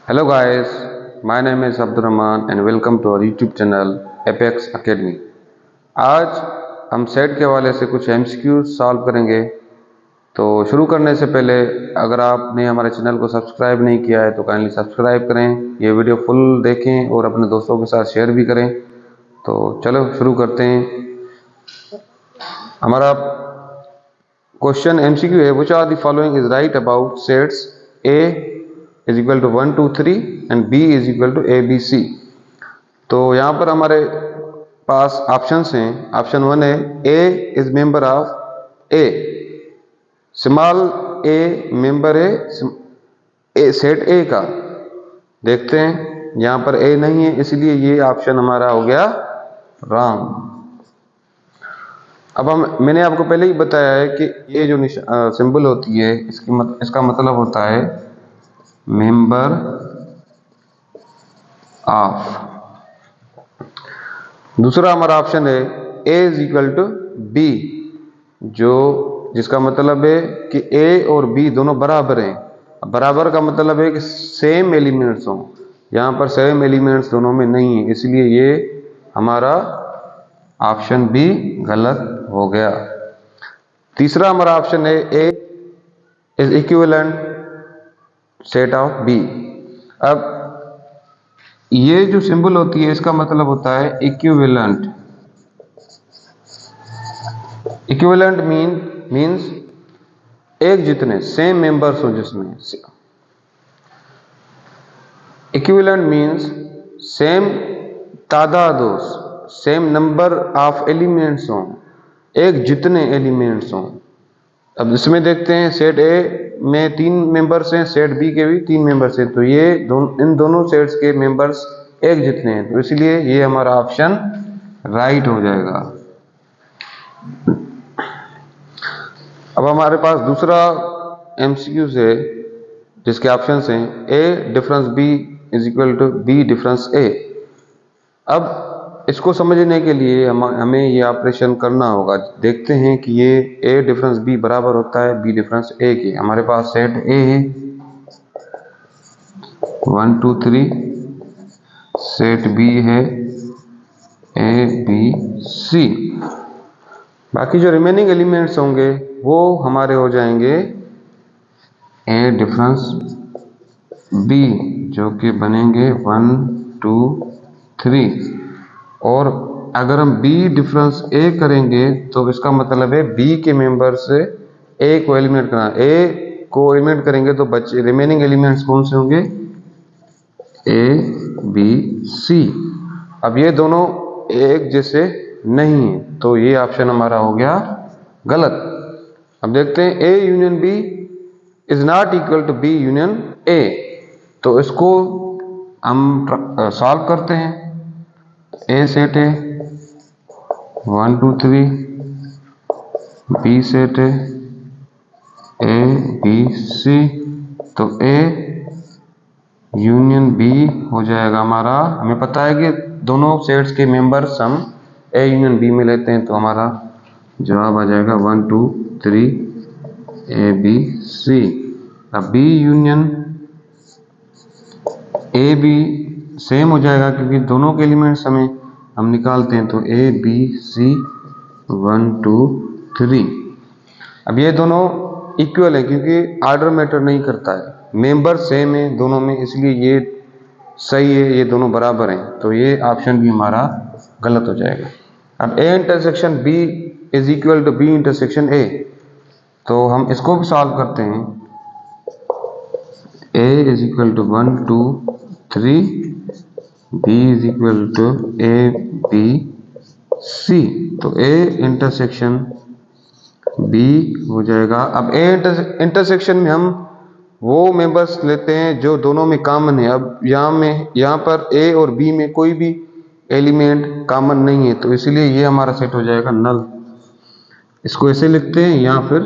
Hello guys, my name is Abdurrahman and welcome to our YouTube channel Apex Academy। आज हम set के हवाले से कुछ MCQ सॉल्व करेंगे। तो शुरू करने से पहले अगर आपने हमारे चैनल को सब्सक्राइब नहीं किया है तो काइंडली सब्सक्राइब करें, ये वीडियो फुल देखें और अपने दोस्तों के साथ शेयर भी करें। तो चलो शुरू करते हैं। हमारा क्वेश्चन MCQ है, which are the following is right about sets A is equal to 1 2 3 and B is equal to ABC। तो यहाँ पर हमारे पास ऑप्शंस हैं। ऑप्शन 1 है A is member of A, small A member है सेट A का। देखते हैं यहाँ पर A नहीं है, इसलिए ये ऑप्शन हमारा हो गया रॉन्ग। अब मैंने आपको पहले ही बताया है कि ये जो सिंबल होती है इसका मतलब होता है मेंबर ऑफ। दूसरा हमारा ऑप्शन है A is equal to B, जिसका मतलब है कि A और B दोनों बराबर हैं। बराबर का मतलब है कि सेम एलिमेंट्स हों। यहाँ पर सेम एलिमेंट्स दोनों में नहीं है, इसलिए ये हमारा ऑप्शन B गलत हो गया। तीसरा हमारा ऑप्शन है A is equivalent set of B। अब ये जो सिंबल होती है इसका मतलब होता है इक्विवेलेंट। इक्विवेलेंट मीन्स एक जितने सेम मेंबर्स हो, जिसमें इक्विवेलेंट मीन्स सेम तादाद हो, सेम नंबर ऑफ एलिमेंट्स हो, एक जितने एलिमेंट्स हों। अब इसमें देखते हैं सेट A में 3 मेंबर्स हैं, सेट B के भी 3 मेंबर्स हैं, तो ये इन दोनों सेट्स के मेंबर्स एक जितने हैं, तो इसलिए ये हमारा ऑप्शन राइट हो जाएगा। अब हमारे पास दूसरा MCQ है जिसके ऑप्शंस हैं A difference B is equal to B difference A। अब इसको समझने के लिए हमें ये ऑपरेशन करना होगा। देखते हैं कि ये A डिफरेंस B बराबर होता है B डिफरेंस A के। हमारे पास सेट A है 1 2 3, सेट B है A B C। बाकी जो रिमेनिंग एलिमेंट्स होंगे वो हमारे हो जाएंगे A डिफरेंस B, जो कि बनेंगे 1 2 3। और अगर हम B डिफरेंस A करेंगे तो इसका मतलब है B के मेंबर से A को एलिमिनेट करना। A को एलिमिनेट करेंगे तो बच्चे रिमेनिंग एलिमेंट्स कौन से होंगे A B C। अब ये दोनों एक जैसे नहीं है, तो ये ऑप्शन हमारा हो गया गलत। अब देखते हैं A union B is not equal to B union A। तो इसको हम सॉल्व करते हैं। A सेट है 1 2 3, B सेट है A B C, तो A यूनियन B हो जाएगा हमारा। हमें पता है कि दोनों सेट्स के मेंबर्स हम A यूनियन B में लेते हैं, तो हमारा जवाब आ जाएगा 1 2 3 A B C। अब B union A B same हो जाएगा क्योंकि दोनों के एलिमेंट्स हम निकालते हैं, तो A B C 1 2 3। अब ये दोनों इक्वल है क्योंकि ऑर्डर मैटर नहीं करता है, मेंबर सेम है दोनों में, इसलिए ये सही है, ये दोनों बराबर हैं, तो ये ऑप्शन भी हमारा गलत हो जाएगा। अब A intersection B is equal to B intersection A, तो हम इसको भी सॉल्व करते हैं। A is equal to 1 2 3, B is equal to A B C, तो A इंटरसेक्शन B हो जाएगा। अब A इंटरसेक्शन में हम वो मेंबर्स लेते हैं जो दोनों में कॉमन है। अब यहाँ पर A और B में कोई भी एलिमेंट कॉमन नहीं है, तो इसलिए ये हमारा सेट हो जाएगा नल। इसको ऐसे लिखते हैं या फिर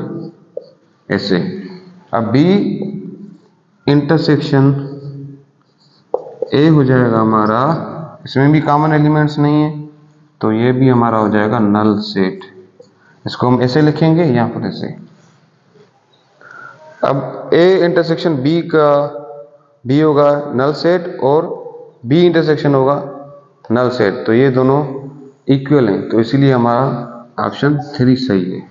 ऐसे। अब B इंटरसेक्शन A हो जाएगा हमारा, इसमें भी कॉमन एलिमेंट्स नहीं है, तो ये भी हमारा हो जाएगा नल सेट। इसको हम ऐसे लिखेंगे या फिर ऐसे। अब A इंटरसेक्शन B का बी होगा नल सेट और बी इंटरसेक्शन होगा नल सेट, तो ये दोनों इक्वल हैं, तो इसीलिए हमारा ऑप्शन 3 सही है।